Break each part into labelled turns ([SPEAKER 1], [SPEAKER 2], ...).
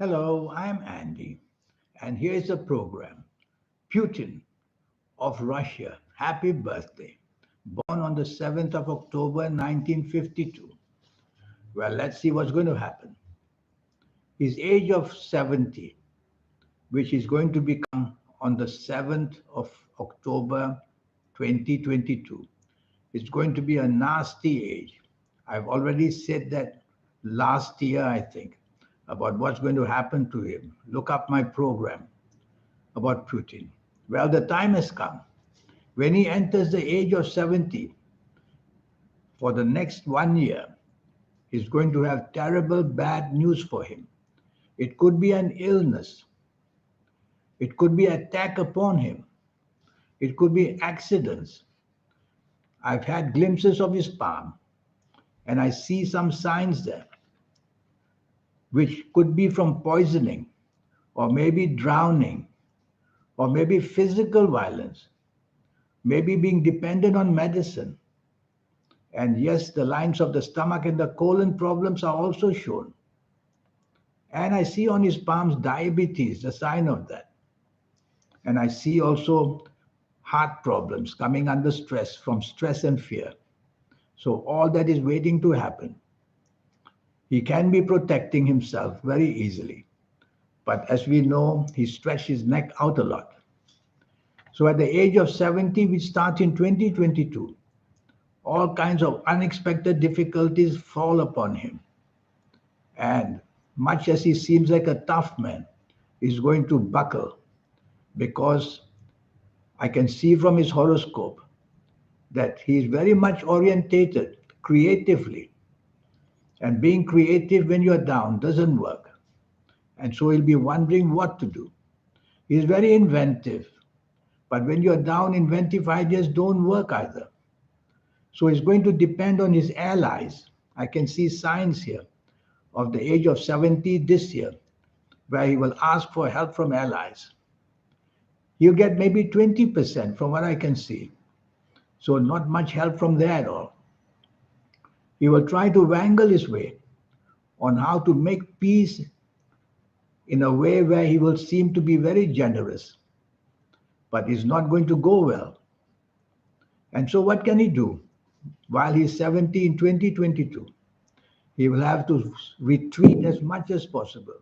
[SPEAKER 1] Hello, I'm Andy, and here's the program. Putin of Russia, happy birthday. Born on the 7th of October 1952. Well, let's see what's going to happen. His age of 70, which is going to become on the 7th of October 2022, is going to be a nasty age. I've already said that last year, I think, about what's going to happen to him. Look up my program about Putin. Well, the time has come. When he enters the age of 70, for the next 1 year, he's going to have terrible bad news for him. It could be an illness. It could be attack upon him. It could be accidents. I've had glimpses of his palm, and I see some signs there, which could be from poisoning, or maybe drowning, or maybe physical violence, maybe being dependent on medicine. And yes, the lines of the stomach and the colon problems are also shown. And I see on his palms diabetes, a sign of that. And I see also heart problems coming under stress from stress and fear. So all that is waiting to happen. He can be protecting himself very easily. But as we know, he stretched his neck out a lot. So at the age of 70, which starts in 2022, all kinds of unexpected difficulties fall upon him. And much as he seems like a tough man, he's going to buckle because I can see from his horoscope that he's very much orientated creatively. And being creative when you're down doesn't work. And so he'll be wondering what to do. He's very inventive. But when you're down, inventive ideas don't work either. So he's going to depend on his allies. I can see signs here of the age of 70 this year, where he will ask for help from allies. He'll get maybe 20% from what I can see. So not much help from there at all. He will try to wangle his way on how to make peace in a way where he will seem to be very generous. But it's not going to go well. And so what can he do? While he's 70 in 2022, he will have to retreat as much as possible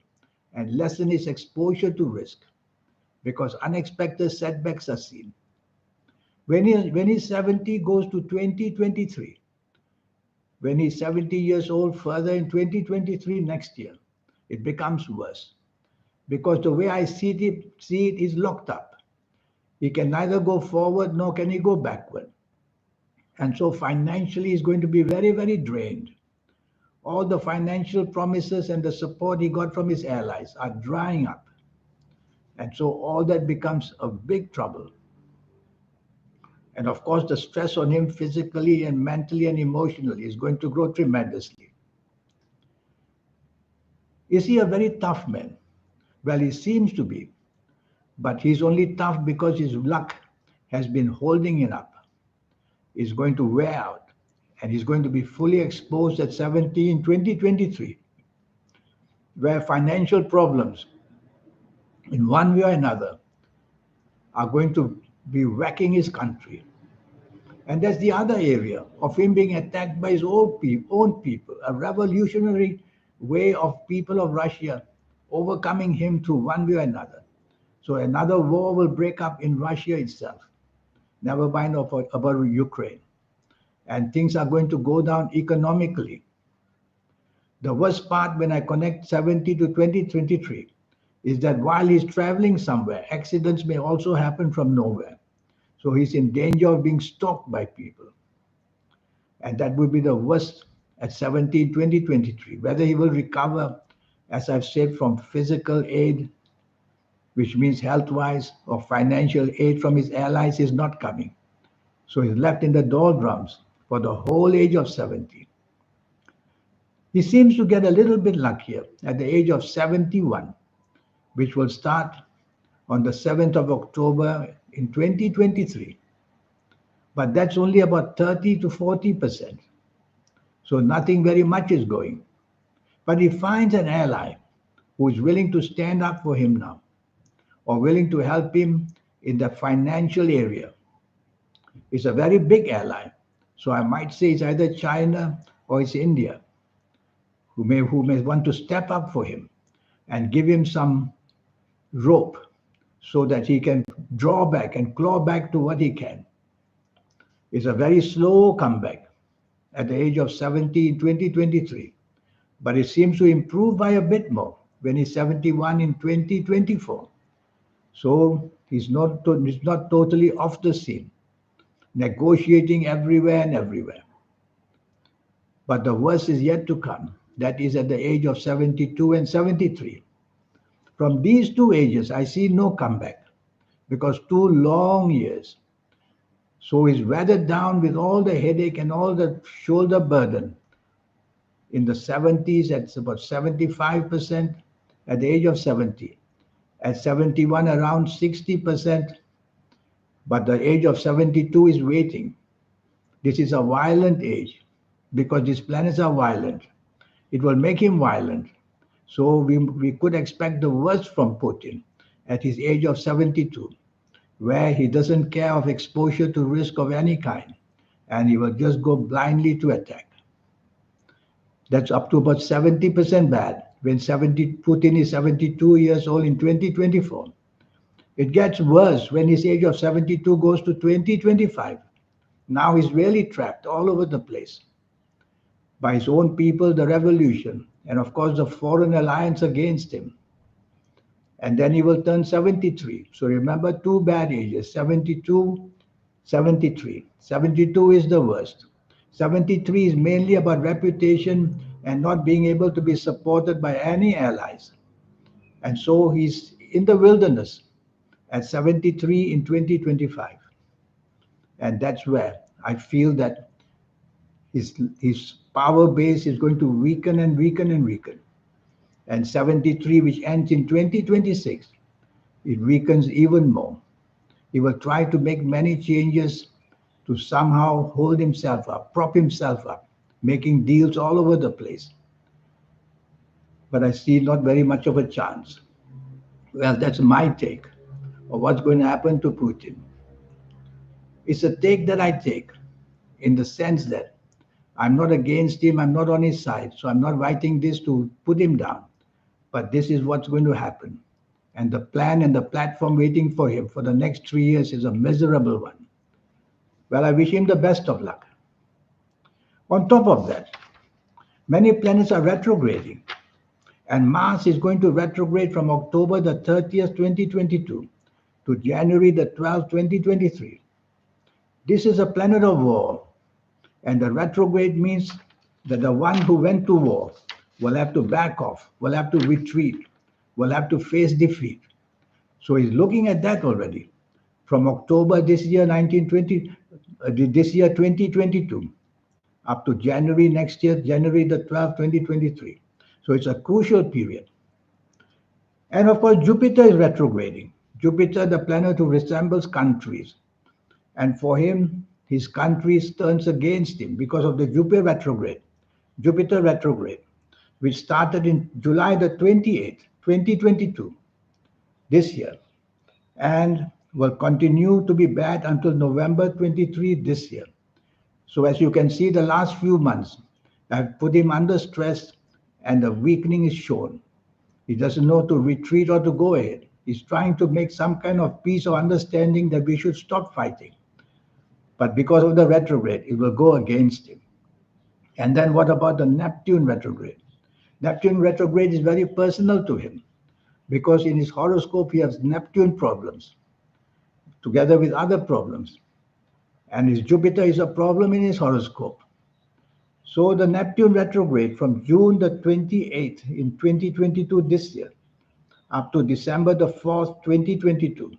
[SPEAKER 1] and lessen his exposure to risk because unexpected setbacks are seen. When he's 70, goes to 2023. When he's 70 years old, further in 2023 next year, it becomes worse. Because the way I see it is locked up. He can neither go forward nor can he go backward. And so financially he's going to be very, very drained. All the financial promises and the support he got from his allies are drying up. And so all that becomes a big trouble. And of course, the stress on him physically and mentally and emotionally is going to grow tremendously. Is he a very tough man? Well, he seems to be. But he's only tough because his luck has been holding him up. He's going to wear out. And he's going to be fully exposed at 70 in 2023, where financial problems, in one way or another, are going to be wrecking his country. And that's the other area of him being attacked by his own people, a revolutionary way of people of Russia overcoming him through one way or another. So another war will break up in Russia itself, never mind about Ukraine. And things are going to go down economically. The worst part when I connect 70 to 2023 is that while he's traveling somewhere, accidents may also happen from nowhere. So he's in danger of being stalked by people. And that would be the worst at 70 in 2023. Whether he will recover, as I've said, from physical aid, which means health-wise, or financial aid from his allies is not coming. So he's left in the doldrums for the whole age of 70. He seems to get a little bit luckier at the age of 71, which will start on the 7th of October in 2023. But that's only about 30 to 40%. So nothing very much is going. But he finds an ally who is willing to stand up for him now, or willing to help him in the financial area. It's a very big ally. So I might say it's either China or it's India who may want to step up for him and give him some rope so that he can draw back and claw back to what he can. It's a very slow comeback at the age of 70 in 2023, but it seems to improve by a bit more when he's 71 in 2024. So he's not totally off the scene, negotiating everywhere and everywhere. But the worst is yet to come. That is at the age of 72 and 73. From these two ages, I see no comeback because 2 long years. So he's weathered down with all the headache and all the shoulder burden. In the 70s, it's about 75% at the age of 70. At 71, around 60%. But the age of 72 is waiting. This is a violent age because these planets are violent. It will make him violent. So we could expect the worst from Putin at his age of 72, where he doesn't care of exposure to risk of any kind, and he will just go blindly to attack. That's up to about 70% bad when Putin is 72 years old in 2024. It gets worse when his age of 72 goes to 2025. Now he's really trapped all over the place by his own people, the revolution, and of course the foreign alliance against him. And then he will turn 73. So remember, two bad ages, 72, 73. 72 is the worst. 73 is mainly about reputation and not being able to be supported by any allies. And so he's in the wilderness at 73 in 2025. And that's where I feel that his power base is going to weaken and weaken and weaken. And 73, which ends in 2026, it weakens even more. He will try to make many changes to somehow hold himself up, prop himself up, making deals all over the place. But I see not very much of a chance. Well, that's my take of what's going to happen to Putin. It's a take that I take in the sense that I'm not against him, I'm not on his side, so I'm not writing this to put him down. But this is what's going to happen. And the plan and the platform waiting for him for the next 3 years is a miserable one. Well, I wish him the best of luck. On top of that, many planets are retrograding. And Mars is going to retrograde from October the 30th, 2022 to January the 12th, 2023. This is a planet of war. And the retrograde means that the one who went to war will have to back off, will have to retreat, will have to face defeat. So he's looking at that already. From October this year, 2022, up to January next year, January the 12th, 2023. So it's a crucial period. And of course, Jupiter is retrograding. Jupiter, the planet who resembles countries. And for him, his countries turns against him because of the Jupiter retrograde, which started in July the 28th, 2022, this year, and will continue to be bad until November 23 this year. So as you can see, the last few months have put him under stress and the weakening is shown. He doesn't know to retreat or to go ahead. He's trying to make some kind of peace or understanding that we should stop fighting. But because of the retrograde, it will go against him. And then what about the Neptune retrograde? Neptune retrograde is very personal to him because in his horoscope he has Neptune problems together with other problems. And his Jupiter is a problem in his horoscope. So the Neptune retrograde from June the 28th in 2022 this year up to December the 4th, 2022.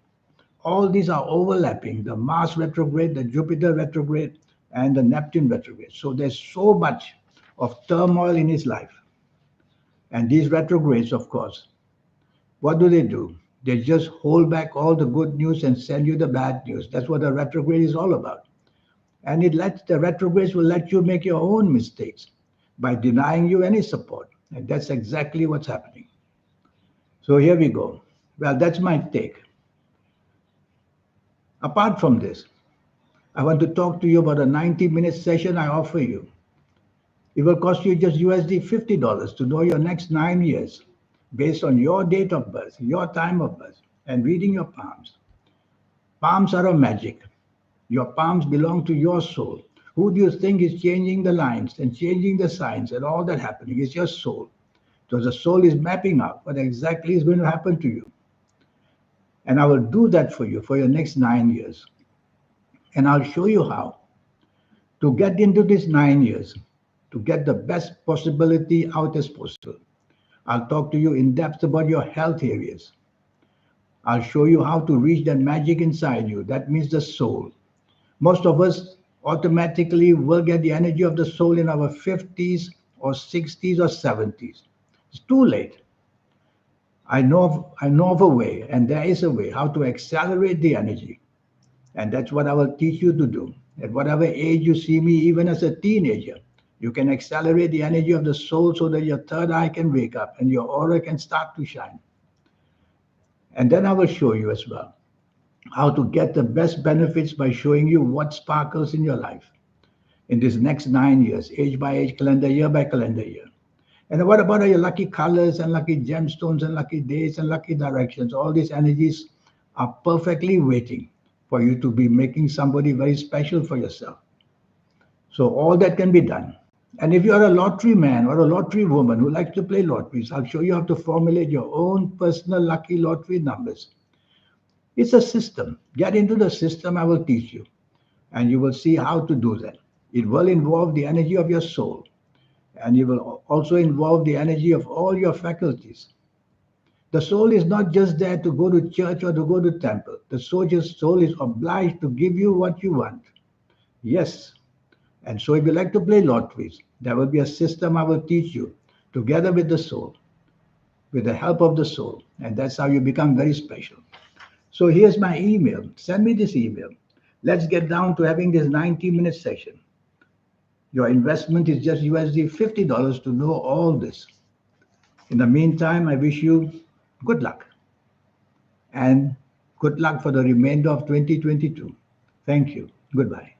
[SPEAKER 1] All these are overlapping, the Mars retrograde, the Jupiter retrograde, and the Neptune retrograde. So there's so much of turmoil in his life. And these retrogrades, of course, what do? They just hold back all the good news and send you the bad news. That's what a retrograde is all about. And the retrogrades will let you make your own mistakes by denying you any support. And that's exactly what's happening. So here we go. Well, that's my take. Apart from this, I want to talk to you about a 90-minute session I offer you. It will cost you just USD $50 to know your next 9 years based on your date of birth, your time of birth, and reading your palms. Palms are a magic. Your palms belong to your soul. Who do you think is changing the lines and changing the signs and all that happening? It's your soul. So the soul is mapping out what exactly is going to happen to you. And I will do that for you for your next 9 years. And I'll show you how to get into these 9 years, to get the best possibility out as possible. I'll talk to you in depth about your health areas. I'll show you how to reach that magic inside you. That means the soul. Most of us automatically will get the energy of the soul in our 50s or 60s or 70s. It's too late. I know of a way, and there is a way how to accelerate the energy. And that's what I will teach you to do. At whatever age you see me, even as a teenager, you can accelerate the energy of the soul so that your third eye can wake up and your aura can start to shine. And then I will show you as well how to get the best benefits by showing you what sparkles in your life in these next 9 years, age by age, calendar year by calendar year. And what about your lucky colors and lucky gemstones and lucky days and lucky directions? All these energies are perfectly waiting for you to be making somebody very special for yourself. So all that can be done. And if you're a lottery man or a lottery woman who likes to play lotteries, I'll show you how to formulate your own personal lucky lottery numbers. It's a system. Get into the system, I will teach you. And you will see how to do that. It will involve the energy of your soul. And it will also involve the energy of all your faculties. The soul is not just there to go to church or to go to temple. The soul is obliged to give you what you want. Yes. And so if you like to play lotteries, there will be a system I will teach you together with the soul, with the help of the soul. And that's how you become very special. So here's my email. Send me this email. Let's get down to having this 90-minute session. Your investment is just USD $50 to know all this. In the meantime, I wish you good luck. And good luck for the remainder of 2022. Thank you. Goodbye.